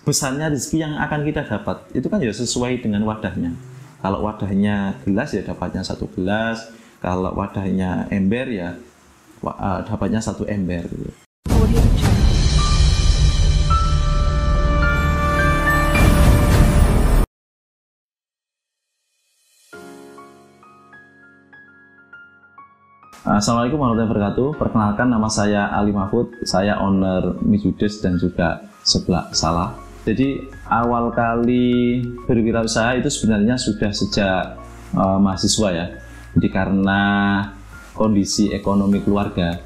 besarnya rezeki yang akan kita dapat itu kan ya sesuai dengan wadahnya. Kalau wadahnya gelas ya dapatnya 1 gelas, kalau wadahnya ember ya dapatnya 1 ember. Assalamualaikum warahmatullahi wabarakatuh. Perkenalkan, nama saya Ali Mahfud. Saya owner Mijudes dan juga Seblak Salah. Jadi awal kali berwirausaha itu sebenarnya sudah sejak mahasiswa ya. Jadi karena kondisi ekonomi keluarga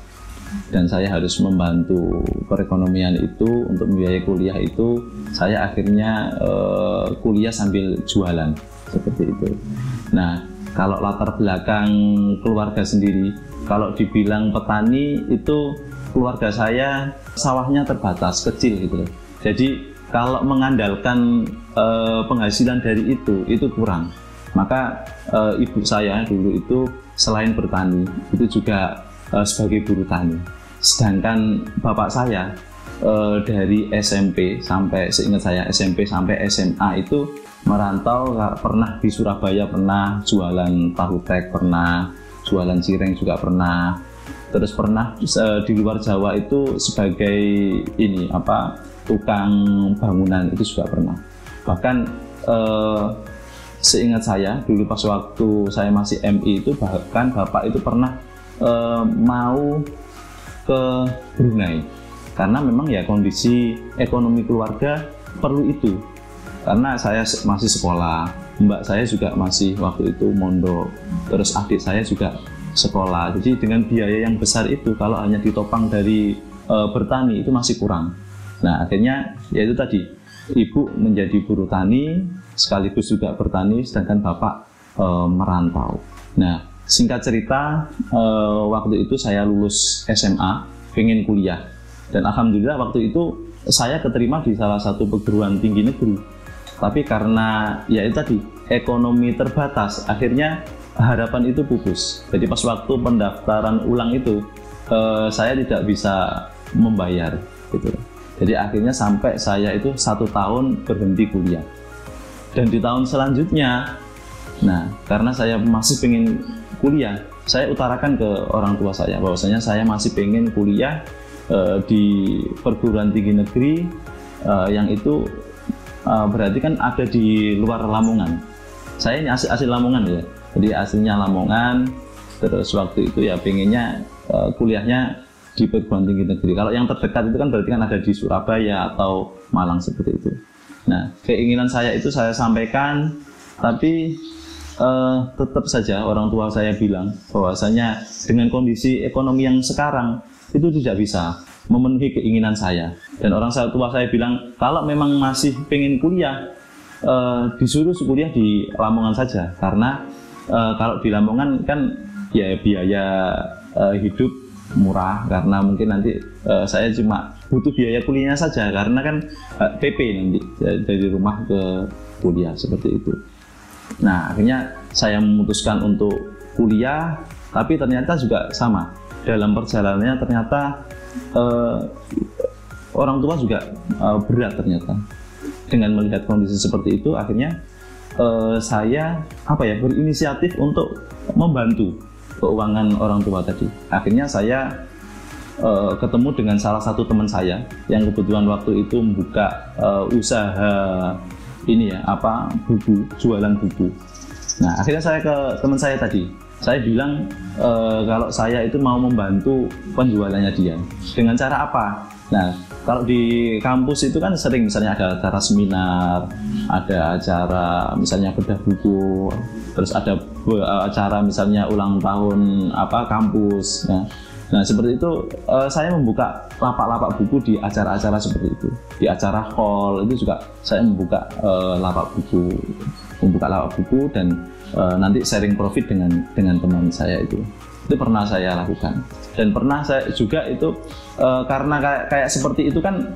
dan saya harus membantu perekonomian itu untuk membiayai kuliah itu, saya akhirnya kuliah sambil jualan seperti itu. Nah, kalau latar belakang keluarga sendiri, kalau dibilang petani itu keluarga saya sawahnya terbatas, kecil gitu loh. Jadi kalau mengandalkan penghasilan dari itu kurang. Maka ibu saya dulu itu selain bertani, itu juga sebagai buruh tani. Sedangkan bapak saya dari SMP sampai, seingat saya SMP sampai SMA itu merantau, pernah di Surabaya, pernah jualan tahu tek, pernah jualan cireng juga pernah, terus pernah di luar Jawa itu sebagai tukang bangunan itu juga pernah. Bahkan seingat saya dulu pas waktu saya masih MI itu, bahkan bapak itu pernah mau ke Brunei karena memang ya kondisi ekonomi keluarga perlu itu. Karena saya masih sekolah, mbak saya juga masih waktu itu mondok, terus adik saya juga sekolah. Jadi dengan biaya yang besar itu, kalau hanya ditopang dari bertani itu masih kurang. Nah akhirnya yaitu tadi, ibu menjadi buruh tani sekaligus juga bertani, sedangkan bapak merantau. Nah singkat cerita, waktu itu saya lulus SMA, pengen kuliah, dan alhamdulillah waktu itu saya keterima di salah satu perguruan tinggi negeri. Tapi karena ya itu tadi, ekonomi terbatas, akhirnya harapan itu pupus. Jadi pas waktu pendaftaran ulang itu saya tidak bisa membayar gitu. Jadi akhirnya sampai saya itu 1 tahun berhenti kuliah. Dan di tahun selanjutnya, nah karena saya masih pengen kuliah, saya utarakan ke orang tua saya bahwasanya saya masih pengen kuliah di perguruan tinggi negeri yang itu berarti kan ada di luar Lamongan. Saya ini asli Lamongan ya, jadi aslinya Lamongan. Terus waktu itu ya pengennya kuliahnya di perguruan tinggi negeri. Kalau yang terdekat itu kan berarti kan ada di Surabaya atau Malang seperti itu. Nah keinginan saya itu saya sampaikan, tapi tetap saja orang tua saya bilang bahwasanya dengan kondisi ekonomi yang sekarang itu tidak bisa memenuhi keinginan saya. Dan orang tua saya bilang, kalau memang masih pengen kuliah, disuruh kuliah di Lamongan saja, karena kalau di Lamongan kan ya biaya hidup murah, karena mungkin nanti saya cuma butuh biaya kuliahnya saja, karena kan PP nanti dari rumah ke kuliah seperti itu. Nah akhirnya saya memutuskan untuk kuliah, tapi ternyata juga sama, dalam perjalanannya ternyata orang tua juga berat ternyata. Dengan melihat kondisi seperti itu, akhirnya saya berinisiatif untuk membantu keuangan orang tua tadi. Akhirnya saya ketemu dengan salah satu teman saya yang kebetulan waktu itu membuka usaha buku, jualan buku. Nah akhirnya saya ke teman saya tadi, saya bilang kalau saya itu mau membantu penjualannya dia. Dengan cara apa? Nah kalau di kampus itu kan sering misalnya ada acara seminar, ada acara misalnya bedah buku, terus ada acara misalnya ulang tahun kampus. Nah seperti itu saya membuka lapak-lapak buku di acara-acara seperti itu. Di acara hall itu juga saya membuka lapak buku dan nanti sharing profit dengan teman saya itu pernah saya lakukan. Dan pernah saya juga itu karena kayak seperti itu kan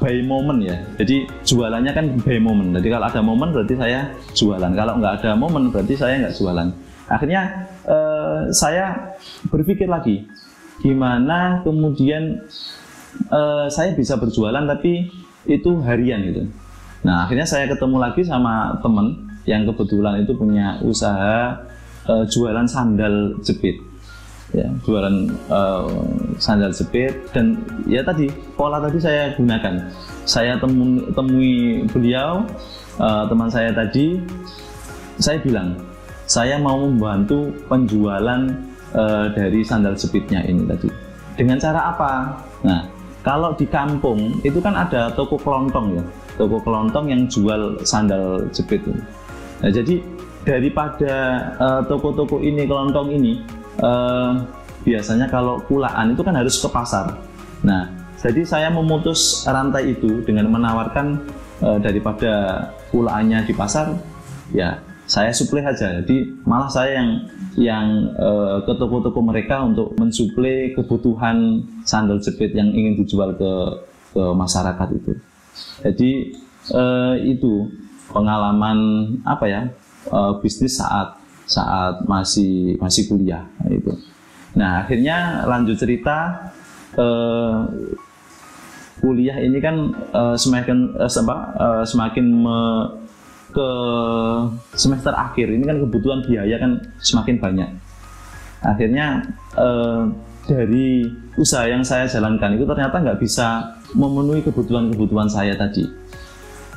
by moment ya, jadi jualannya kan by moment. Jadi kalau ada momen berarti saya jualan, kalau nggak ada momen berarti saya nggak jualan. Akhirnya saya berpikir lagi, gimana kemudian saya bisa berjualan tapi itu harian gitu. Nah akhirnya saya ketemu lagi sama temen yang kebetulan itu punya usaha jualan sandal jepit, ya, jualan sandal jepit. Dan ya tadi pola tadi saya gunakan, saya temui beliau, teman saya tadi, saya bilang saya mau membantu penjualan dari sandal jepitnya ini tadi. Dengan cara apa? Nah, kalau di kampung itu kan ada toko kelontong ya, toko kelontong yang jual sandal jepit. Nah, jadi daripada toko-toko ini, kelontong ini, biasanya kalau kulaan itu kan harus ke pasar. Nah, jadi saya memutus rantai itu dengan menawarkan daripada kulaannya di pasar, ya saya suplai aja. Jadi malah saya yang ke toko-toko mereka untuk mensuplai kebutuhan sandal jepit yang ingin dijual ke masyarakat itu. Jadi itu pengalaman apa ya, bisnis saat masih kuliah itu. Nah akhirnya lanjut cerita, kuliah ini kan semakin ke semester akhir ini kan kebutuhan biaya kan semakin banyak. Akhirnya dari usaha yang saya jalankan itu ternyata nggak bisa memenuhi kebutuhan saya tadi.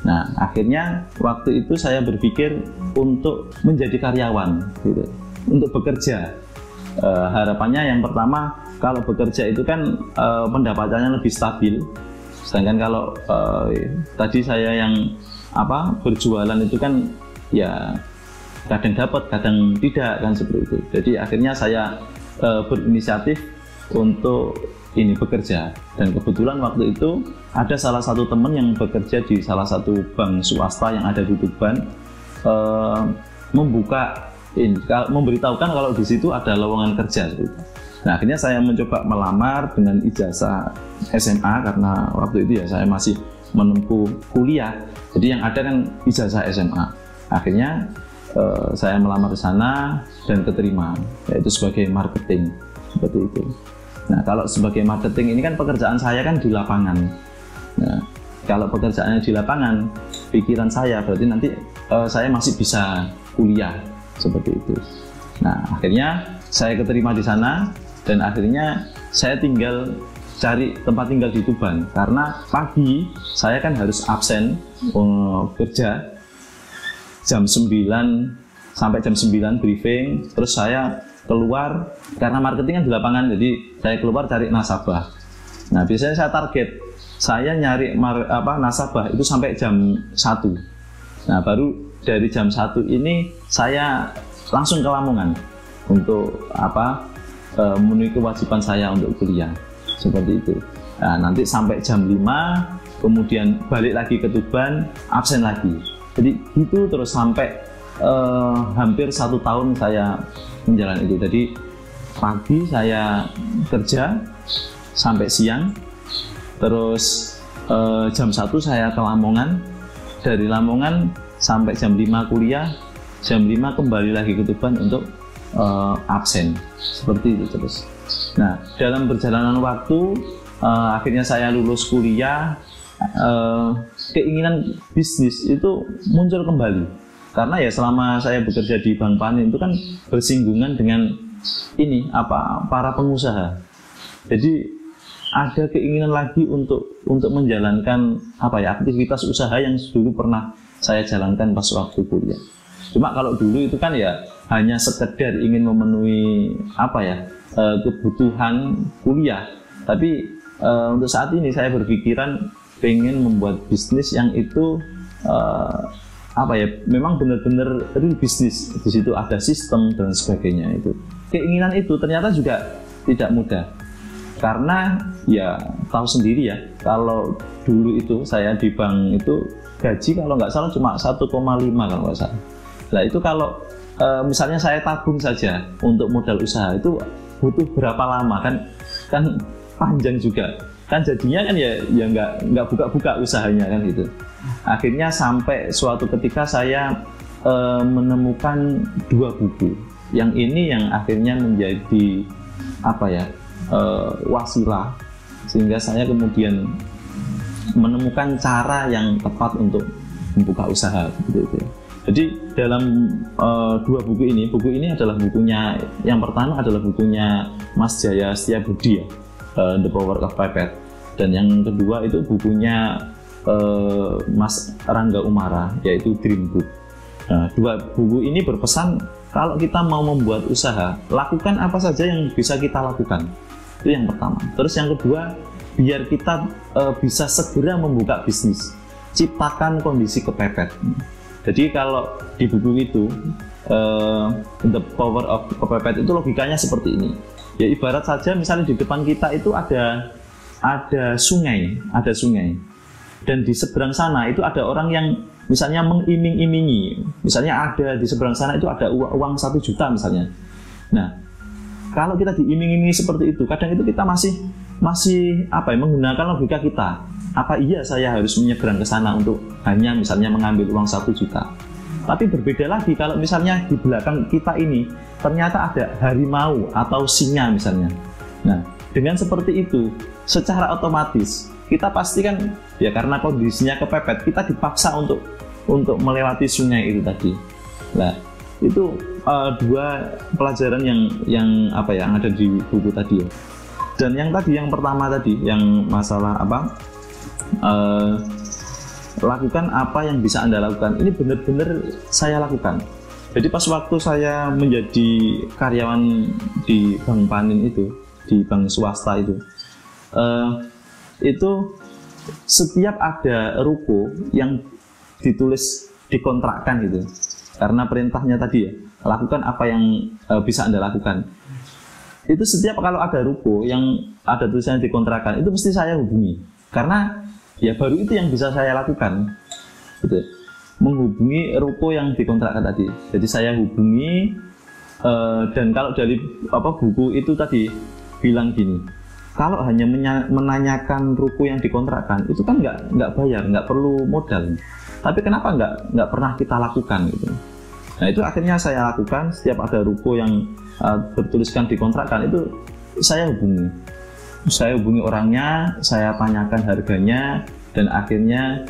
Nah akhirnya waktu itu saya berpikir untuk menjadi karyawan gitu, untuk bekerja. Harapannya yang pertama, kalau bekerja itu kan pendapatannya lebih stabil. Sedangkan kalau tadi saya yang berjualan itu kan ya kadang dapat kadang tidak kan, seperti itu. Jadi akhirnya saya berinisiatif untuk ini bekerja, dan kebetulan waktu itu ada salah satu teman yang bekerja di salah satu bank swasta yang ada di Tuban, memberitahukan kalau di situ ada lowongan kerja gitu. Nah akhirnya saya mencoba melamar dengan ijazah SMA, karena waktu itu ya saya masih menempuh kuliah, jadi yang ada kan ijazah SMA. Akhirnya saya melamar di sana dan keterima, yaitu sebagai marketing, seperti itu. Nah kalau sebagai marketing ini kan pekerjaan saya kan di lapangan. Nah kalau pekerjaannya di lapangan, pikiran saya berarti nanti saya masih bisa kuliah, seperti itu. Nah akhirnya saya keterima di sana, dan akhirnya saya tinggal cari tempat tinggal di Tuban, karena pagi saya kan harus absen kerja jam 9 sampai jam 9 briefing, terus saya keluar karena marketing kan di lapangan, jadi saya keluar cari nasabah. Nah biasanya saya target saya nyari nasabah itu sampai jam 1. Nah baru dari jam 1 ini saya langsung ke Lamongan untuk memenuhi kewajiban saya untuk kuliah, seperti itu. Nah, nanti sampai jam 5 kemudian balik lagi ke Tuban, absen lagi. Jadi gitu terus sampai hampir 1 tahun saya menjalani itu. Jadi pagi saya kerja sampai siang, terus jam 1 saya ke Lamongan, dari Lamongan sampai jam 5 kuliah, jam 5 kembali lagi ke Tuban untuk absen, seperti itu terus. Nah dalam perjalanan waktu akhirnya saya lulus kuliah, keinginan bisnis itu muncul kembali, karena ya selama saya bekerja di Bank Panin itu kan bersinggungan dengan para pengusaha. Jadi ada keinginan lagi untuk menjalankan aktivitas usaha yang dulu pernah saya jalankan pas waktu kuliah. Cuma kalau dulu itu kan ya hanya sekedar ingin memenuhi kebutuhan kuliah. Tapi untuk saat ini saya berpikiran pengen membuat bisnis yang itu memang benar-benar real bisnis. Di situ ada sistem dan sebagainya itu. Keinginan itu ternyata juga tidak mudah. Karena ya tahu sendiri ya, kalau dulu itu saya di bank itu gaji kalau nggak salah cuma 1,5 kalau nggak salah. Nah itu kalau misalnya saya tabung saja untuk modal usaha itu butuh berapa lama kan panjang juga kan, jadinya kan ya nggak buka-buka usahanya kan gitu. Akhirnya sampai suatu ketika saya menemukan 2 buku yang ini yang akhirnya menjadi wasilah, sehingga saya kemudian menemukan cara yang tepat untuk membuka usaha gitu. Jadi dalam dua buku ini adalah bukunya, yang pertama adalah bukunya Mas Jaya Setiabudi ya, The Power of Pipet, dan yang kedua itu bukunya Mas Rangga Umara, yaitu Dream Book. Nah, dua buku ini berpesan kalau kita mau membuat usaha, lakukan apa saja yang bisa kita lakukan. Itu yang pertama. Terus yang kedua, biar kita bisa segera membuka bisnis, ciptakan kondisi kepepet. Jadi kalau di buku itu The Power of Kepepet itu logikanya seperti ini. Ya ibarat saja misalnya di depan kita itu ada sungai, dan di seberang sana itu ada orang yang misalnya mengiming-imingi, misalnya ada di seberang sana itu ada uang 1 juta misalnya. Nah, kalau kita diiming-imingi seperti itu, kadang itu kita masih menggunakan logika kita. Apa iya saya harus menyeberang ke sana untuk hanya misalnya mengambil uang 1 juta? Tapi berbeda lagi kalau misalnya di belakang kita ini ternyata ada harimau atau singa misalnya. Nah, dengan seperti itu, secara otomatis kita pasti kan ya karena kondisinya kepepet, kita dipaksa untuk melewati sungai itu tadi. Nah, itu dua pelajaran yang ada di buku tadi ya. Dan yang pertama tadi yang masalah lakukan apa yang bisa Anda lakukan, ini benar-benar saya lakukan. Jadi pas waktu saya menjadi karyawan di Bank Panin itu, di bank swasta itu setiap ada ruko yang ditulis dikontrakkan gitu, karena perintahnya tadi ya, lakukan apa yang bisa Anda lakukan. Itu setiap kalau ada ruko yang ada tulisannya dikontrakkan, itu mesti saya hubungi, karena ya baru itu yang bisa saya lakukan gitu. Menghubungi ruko yang dikontrakkan tadi. Jadi saya hubungi dan kalau dari buku itu tadi bilang gini, kalau hanya menanyakan ruko yang dikontrakkan itu kan nggak bayar, nggak perlu modal. Tapi kenapa nggak pernah kita lakukan gitu. Nah itu akhirnya saya lakukan. Setiap ada ruko yang bertuliskan dikontrakkan itu saya hubungi orangnya, saya tanyakan harganya, dan akhirnya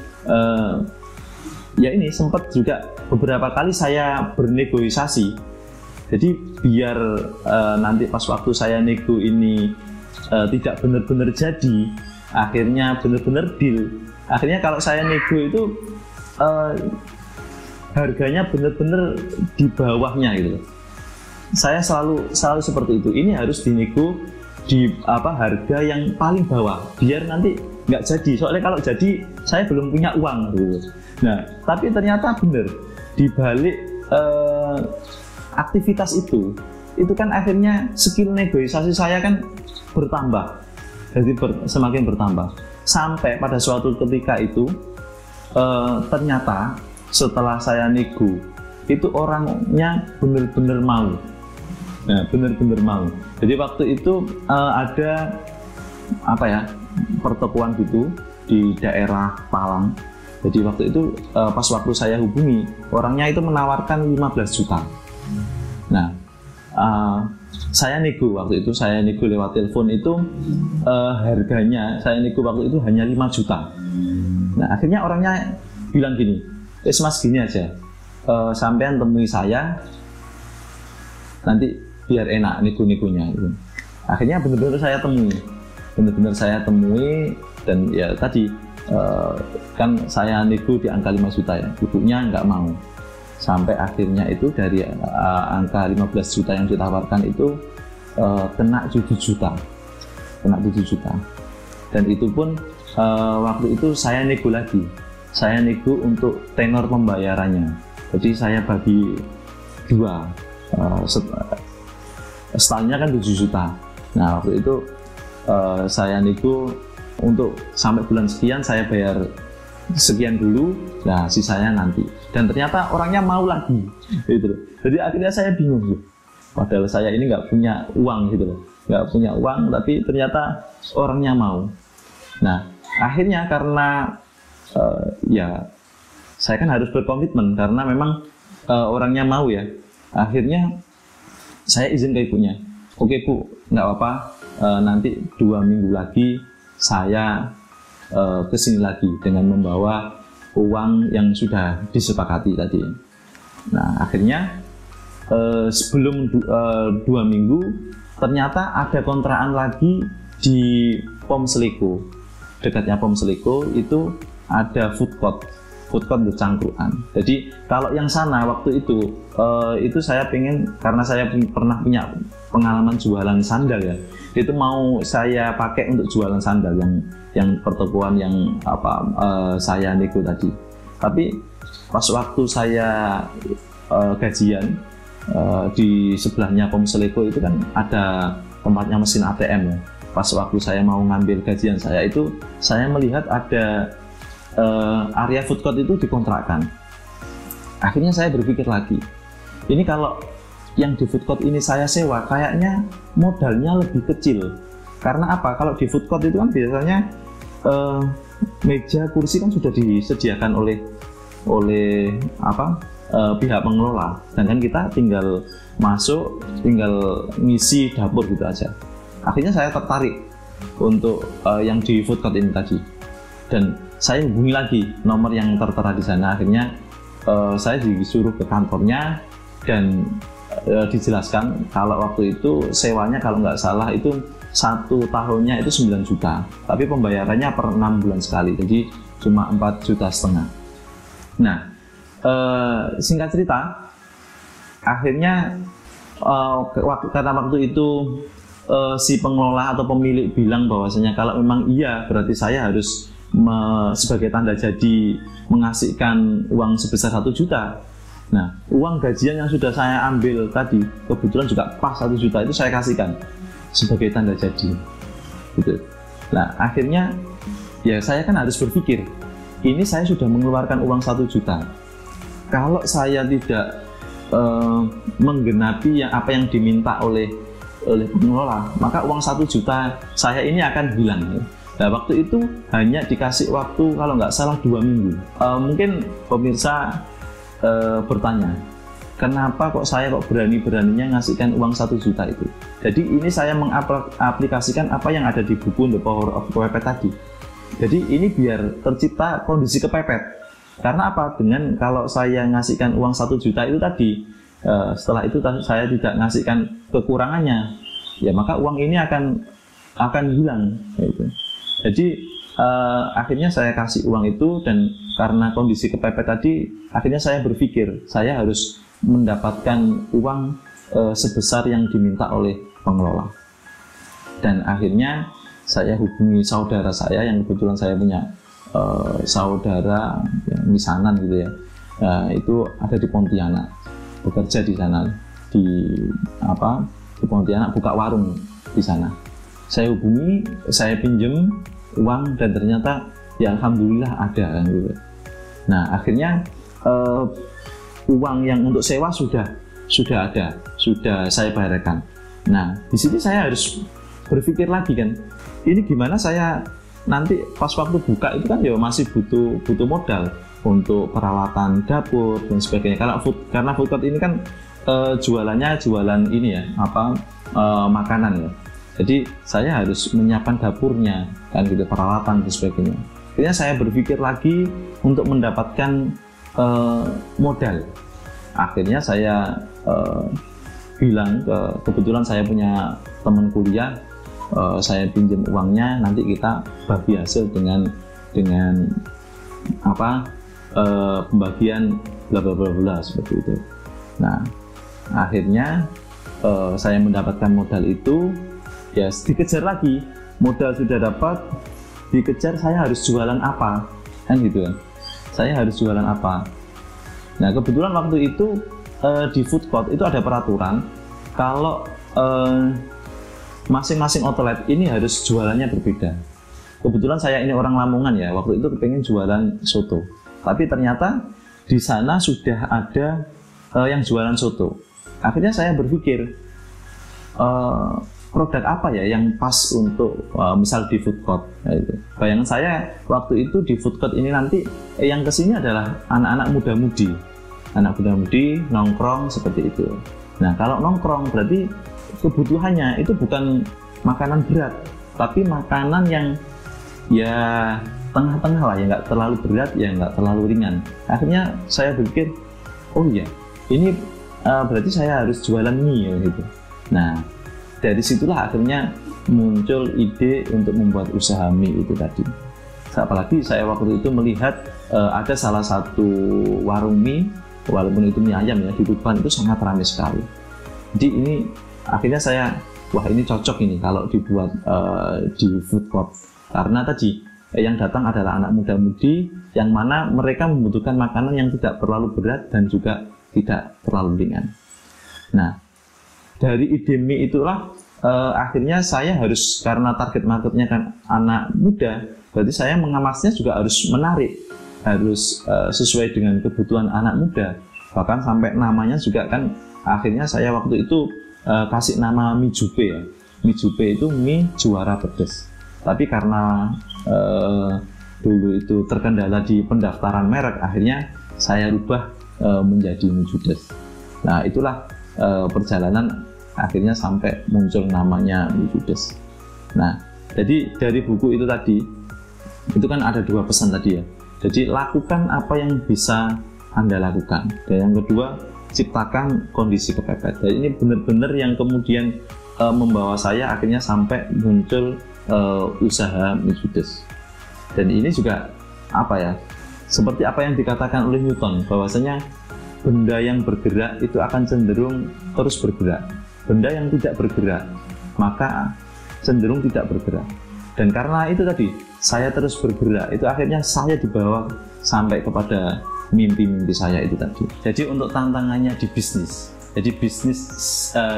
ya ini sempat juga beberapa kali saya bernegosiasi. Jadi biar nanti pas waktu saya nego ini tidak benar-benar jadi, akhirnya benar-benar deal. Akhirnya kalau saya nego itu harganya benar-benar di bawahnya gitu. Saya selalu seperti itu. Ini harus dinego di harga yang paling bawah, biar nanti nggak jadi. Soalnya kalau jadi saya belum punya uang gitu. Nah, tapi ternyata benar di balik aktivitas itu kan akhirnya skill negosiasi saya kan bertambah, jadi semakin bertambah sampai pada suatu ketika itu ternyata setelah saya nego itu orangnya benar-benar mau. Nah, benar-benar mau. Jadi waktu itu ada pertemuan gitu di daerah Palang. Jadi waktu itu pas waktu saya hubungi, orangnya itu menawarkan 15 juta. Nah, saya nego waktu itu, saya nego lewat telepon itu harganya, saya nego waktu itu hanya 5 juta. Nah, akhirnya orangnya bilang gini, Mas gini aja, sampean temui saya, nanti biar enak nego-negonya gitu. Akhirnya benar-benar saya temui, dan ya tadi kan saya nego di angka 5 juta ya, ibunya nggak mau, sampai akhirnya itu dari angka 15 juta yang ditawarkan itu kena 7 juta, dan itu pun waktu itu saya nego lagi, saya nego untuk tenor pembayarannya. Jadi saya bagi dua, setahunnya kan 7 juta. Nah waktu itu saya nego untuk sampai bulan sekian saya bayar sekian dulu, nah sisanya nanti. Dan ternyata orangnya mau lagi gitu loh. Jadi akhirnya saya bingung, padahal saya ini nggak punya uang gitu loh, nggak punya uang, tapi ternyata orangnya mau. Nah akhirnya karena ya saya kan harus berkomitmen, karena memang orangnya mau ya. Akhirnya saya izin ke ibunya, oke Bu, nggak apa-apa, nanti 2 minggu lagi saya ke sini lagi dengan membawa uang yang sudah disepakati tadi. Nah, akhirnya sebelum 2 minggu ternyata ada kontrakan lagi di Pom Seliko. Dekatnya Pom Seliko itu ada food court bercangkruan. Jadi kalau yang sana waktu itu saya pengen, karena saya pernah punya pengalaman jualan sandal ya, itu mau saya pakai untuk jualan sandal yang pertokoan yang saya nego tadi. Tapi pas waktu saya gajian di sebelahnya Pom Seliko itu kan ada tempatnya mesin ATM ya. Pas waktu saya mau ngambil gajian saya itu, saya melihat ada area food court itu dikontrakkan. Akhirnya saya berpikir lagi, ini kalau yang di food court ini saya sewa, kayaknya modalnya lebih kecil. Karena apa? Kalau di food court itu kan biasanya meja, kursi kan sudah disediakan oleh pihak pengelola, dan kan kita tinggal masuk, tinggal ngisi dapur gitu aja. Akhirnya saya tertarik untuk yang di food court ini tadi, dan saya hubungi lagi nomor yang tertera di sana. Akhirnya saya disuruh ke kantornya dan dijelaskan kalau waktu itu sewanya kalau nggak salah itu 1 tahunnya itu 9 juta, tapi pembayarannya per 6 bulan sekali, jadi cuma 4,5 juta. Nah, singkat cerita, akhirnya karena waktu itu si pengelola atau pemilik bilang bahwasanya kalau memang iya, berarti saya harus sebagai tanda jadi mengasihkan uang sebesar 1 juta. Nah, uang gajian yang sudah saya ambil tadi kebetulan juga pas 1 juta itu saya kasihkan sebagai tanda jadi gitu. Nah, akhirnya ya saya kan harus berpikir, ini saya sudah mengeluarkan uang 1 juta. Kalau saya tidak menggenapi apa yang diminta oleh pengelola, maka uang 1 juta saya ini akan hilang ya. Nah, waktu itu hanya dikasih waktu kalau nggak salah 2 minggu. Mungkin pemirsa bertanya, kenapa kok saya berani-beraninya ngasihkan uang 1 juta itu? Jadi ini saya mengaplikasikan apa yang ada di buku The Power of Kepepet tadi. Jadi ini biar tercipta kondisi kepepet. Karena apa? Dengan kalau saya ngasihkan uang 1 juta itu tadi, setelah itu saya tidak ngasihkan kekurangannya, ya maka uang ini akan hilang. Gitu. Jadi akhirnya saya kasih uang itu, dan karena kondisi kepepet tadi, akhirnya saya berpikir saya harus mendapatkan uang sebesar yang diminta oleh pengelola. Dan akhirnya saya hubungi saudara saya yang kebetulan saya punya saudara yang misanan gitu ya. Itu ada di Pontianak, bekerja di sana di Pontianak, buka warung di sana. Saya hubungi, saya pinjem uang, dan ternyata ya alhamdulillah ada kan gitu. Nah, akhirnya uang yang untuk sewa sudah ada, sudah saya bayarkan. Nah, di sini saya harus berpikir lagi kan, ini gimana saya nanti pas waktu buka itu kan ya masih butuh modal untuk peralatan dapur dan sebagainya. Karena food court ini kan jualan ini ya, makanan ya. Jadi saya harus menyiapkan dapurnya kan gitu, peralatan dan sebagainya. Akhirnya saya berpikir lagi untuk mendapatkan modal. Akhirnya saya bilang kebetulan saya punya teman kuliah, saya pinjam uangnya, nanti kita bagi hasil dengan pembagian bla bla bla bla seperti itu. Nah, akhirnya saya mendapatkan modal itu, ya dikejar lagi, modal sudah dapat, dikejar saya harus jualan apa kan gitu kan, saya harus jualan apa. Nah, kebetulan waktu itu di food court itu ada peraturan kalau masing-masing outlet ini harus jualannya berbeda. Kebetulan saya ini orang Lamongan ya, waktu itu kepengen jualan soto, tapi ternyata di sana sudah ada yang jualan soto. Akhirnya saya berpikir produk apa ya yang pas untuk misal di food court. Gitu. Bayangan saya waktu itu di food court ini nanti yang kesini adalah anak-anak muda-mudi nongkrong seperti itu. Nah, kalau nongkrong berarti kebutuhannya itu bukan makanan berat, tapi makanan yang ya tengah-tengah lah, ya nggak terlalu berat ya nggak terlalu ringan. Akhirnya saya berpikir, oh iya ini berarti saya harus jualan mie ya, gitu. Nah dari situlah akhirnya muncul ide untuk membuat usaha mie itu tadi. Apalagi saya waktu itu melihat ada salah satu warung mie, walaupun itu mie ayam ya, di Tuban itu sangat ramai sekali. Jadi ini akhirnya saya, wah ini cocok ini kalau dibuat di food court, karena tadi yang datang adalah anak muda-mudi yang mana mereka membutuhkan makanan yang tidak terlalu berat dan juga tidak terlalu ringan. Nah dari ide mie itulah akhirnya saya harus, karena target marketnya kan anak muda, berarti saya mengemasnya juga harus menarik, harus sesuai dengan kebutuhan anak muda. Bahkan sampai namanya juga kan akhirnya saya waktu itu kasih nama mie jupe ya. Mie jupe itu mie juara pedas. Tapi karena dulu itu terkendala di pendaftaran merek, akhirnya saya rubah menjadi mie judes. Nah itulah perjalanan akhirnya sampai muncul namanya mie judes. Nah jadi dari buku itu tadi, itu kan ada dua pesan tadi ya. Jadi lakukan apa yang bisa Anda lakukan, dan yang kedua ciptakan kondisi kepepet. Dan ini benar-benar yang kemudian membawa saya akhirnya sampai muncul usaha mie judes. Dan ini juga apa ya, seperti apa yang dikatakan oleh Newton, bahwasanya benda yang bergerak itu akan cenderung terus bergerak, benda yang tidak bergerak maka cenderung tidak bergerak. Dan karena itu tadi saya terus bergerak, itu akhirnya saya dibawa sampai kepada mimpi-mimpi saya itu tadi. Jadi untuk tantangannya di bisnis, jadi bisnis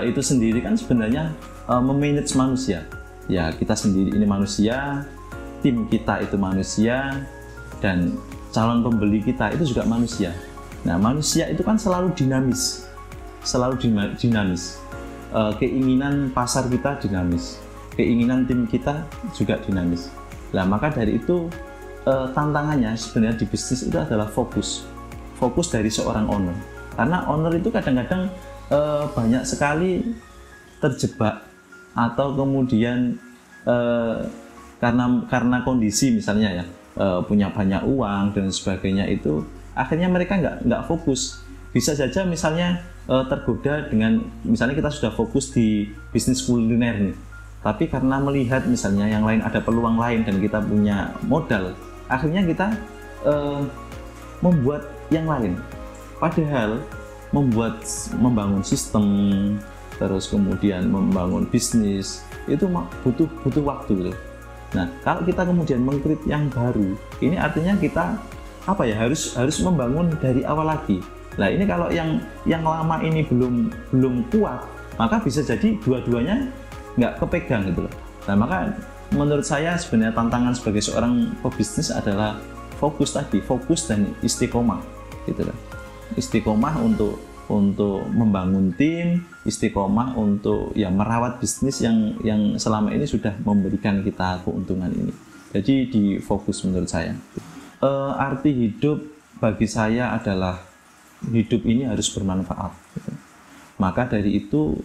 itu sendiri kan sebenarnya memanage manusia. Ya kita sendiri ini manusia, tim kita itu manusia, dan calon pembeli kita itu juga manusia. Nah manusia itu kan selalu dinamis, keinginan pasar kita dinamis, keinginan tim kita juga dinamis. Nah maka dari itu tantangannya sebenarnya di bisnis itu adalah fokus dari seorang owner. Karena owner itu kadang-kadang banyak sekali terjebak, atau kemudian karena kondisi misalnya ya, punya banyak uang dan sebagainya, itu akhirnya mereka nggak fokus. Bisa saja misalnya tergoda dengan, misalnya kita sudah fokus di bisnis kuliner nih, tapi karena melihat misalnya yang lain ada peluang lain dan kita punya modal, akhirnya kita membuat yang lain. Padahal membangun sistem, terus kemudian membangun bisnis itu butuh waktu. Nah kalau kita kemudian mengkrit yang baru, ini artinya kita apa ya, harus membangun dari awal lagi. Nah ini kalau yang lama ini belum kuat, maka bisa jadi dua-duanya nggak kepegang gitu loh. Nah maka menurut saya sebenarnya tantangan sebagai seorang pebisnis adalah fokus dan istiqomah gitu loh. Istiqomah untuk membangun tim, istiqomah untuk ya merawat bisnis yang selama ini sudah memberikan kita keuntungan ini. Jadi di fokus menurut saya. Arti hidup bagi saya adalah hidup ini harus bermanfaat. Gitu. Maka dari itu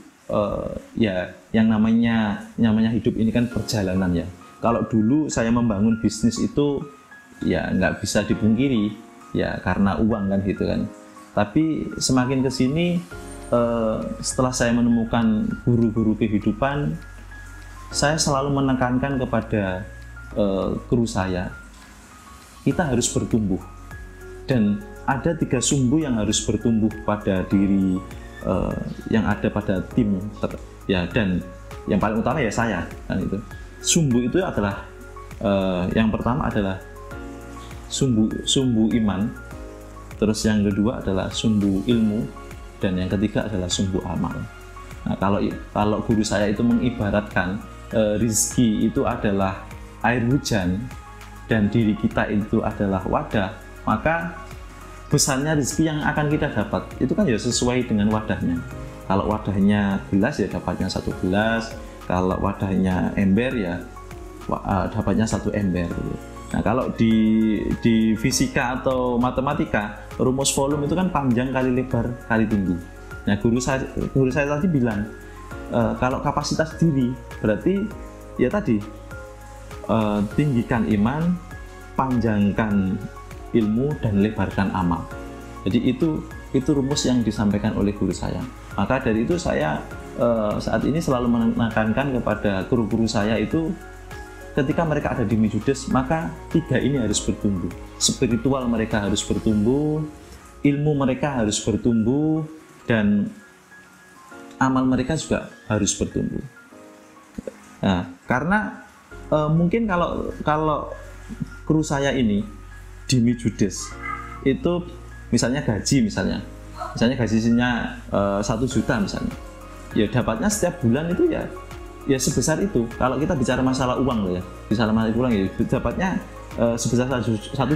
ya yang namanya hidup ini kan perjalanan ya. Kalau dulu saya membangun bisnis itu ya nggak bisa dipungkiri ya karena uang kan gitu kan. Tapi semakin kesini setelah saya menemukan guru-guru kehidupan, saya selalu menekankan kepada kru saya, kita harus bertumbuh, dan ada 3 sumbu yang harus bertumbuh pada diri yang ada pada tim ya, dan yang paling utama ya saya kan itu. Sumbu itu adalah yang pertama adalah sumbu iman, terus yang kedua adalah sumbu ilmu, dan yang ketiga adalah sumbu amal. Nah, kalau guru saya itu mengibaratkan rizki itu adalah air hujan dan diri kita itu adalah wadah, maka besarnya rizki yang akan kita dapat itu kan ya sesuai dengan wadahnya. Kalau wadahnya gelas ya dapatnya 1 gelas, kalau wadahnya ember ya dapatnya 1 ember. Nah kalau di fisika atau matematika, rumus volume itu kan panjang kali lebar kali tinggi. Nah guru saya tadi bilang kalau kapasitas diri berarti ya tadi tinggikan iman, panjangkan ilmu dan lebarkan amal. Jadi itu rumus yang disampaikan oleh guru saya. Maka dari itu saya saat ini selalu menekankan kepada guru-guru saya itu, ketika mereka ada di Mijudes, maka 3 ini harus bertumbuh. Spiritual mereka harus bertumbuh, ilmu mereka harus bertumbuh, dan amal mereka juga harus bertumbuh. Nah, karena mungkin kalau kru saya ini di Mijudes itu misalnya gajinya 1 juta misalnya, ya dapatnya setiap bulan itu ya sebesar itu. Kalau kita bicara masalah uang loh ya, dapatnya sebesar 1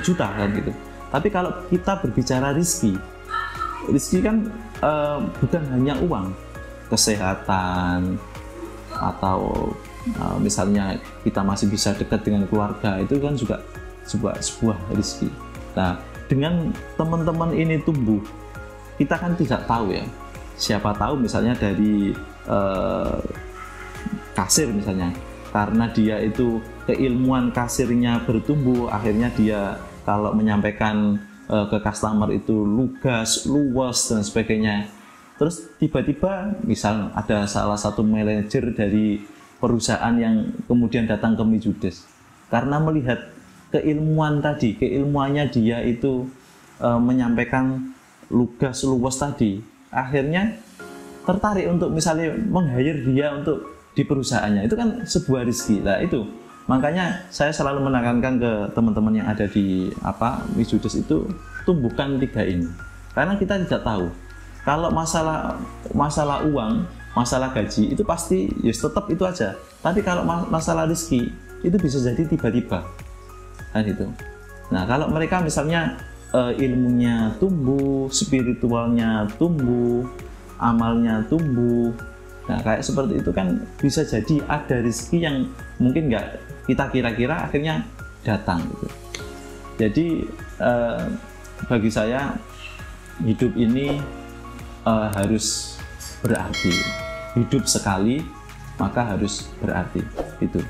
juta kan gitu. Tapi kalau kita berbicara rezeki kan bukan hanya uang, kesehatan, atau misalnya kita masih bisa dekat dengan keluarga, itu kan juga sebuah rezeki. Nah, dengan teman-teman ini tumbuh, kita kan tidak tahu ya, siapa tahu misalnya dari kasir misalnya, karena dia itu keilmuan kasirnya bertumbuh, akhirnya dia kalau menyampaikan ke customer itu lugas, luas dan sebagainya. Terus tiba-tiba misal ada salah satu manajer dari perusahaan yang kemudian datang ke Mijudes, karena melihat keilmuannya dia itu menyampaikan lugas, luas tadi, akhirnya tertarik untuk misalnya meng-hire dia untuk di perusahaannya. Itu kan sebuah rezeki. Nah itu makanya saya selalu menekankan ke teman-teman yang ada di Mijudes itu, tumbuhkan 3 ini, karena kita tidak tahu kalau masalah uang, masalah gaji itu pasti ya tetap itu aja. Tapi kalau masalah rezeki itu bisa jadi tiba-tiba kan itu. Nah kalau mereka misalnya ilmunya tumbuh, spiritualnya tumbuh, amalnya tumbuh, nah kayak seperti itu kan bisa jadi ada rezeki yang mungkin nggak kita kira-kira akhirnya datang gitu. Jadi bagi saya hidup ini harus berarti. Hidup sekali maka harus berarti itu.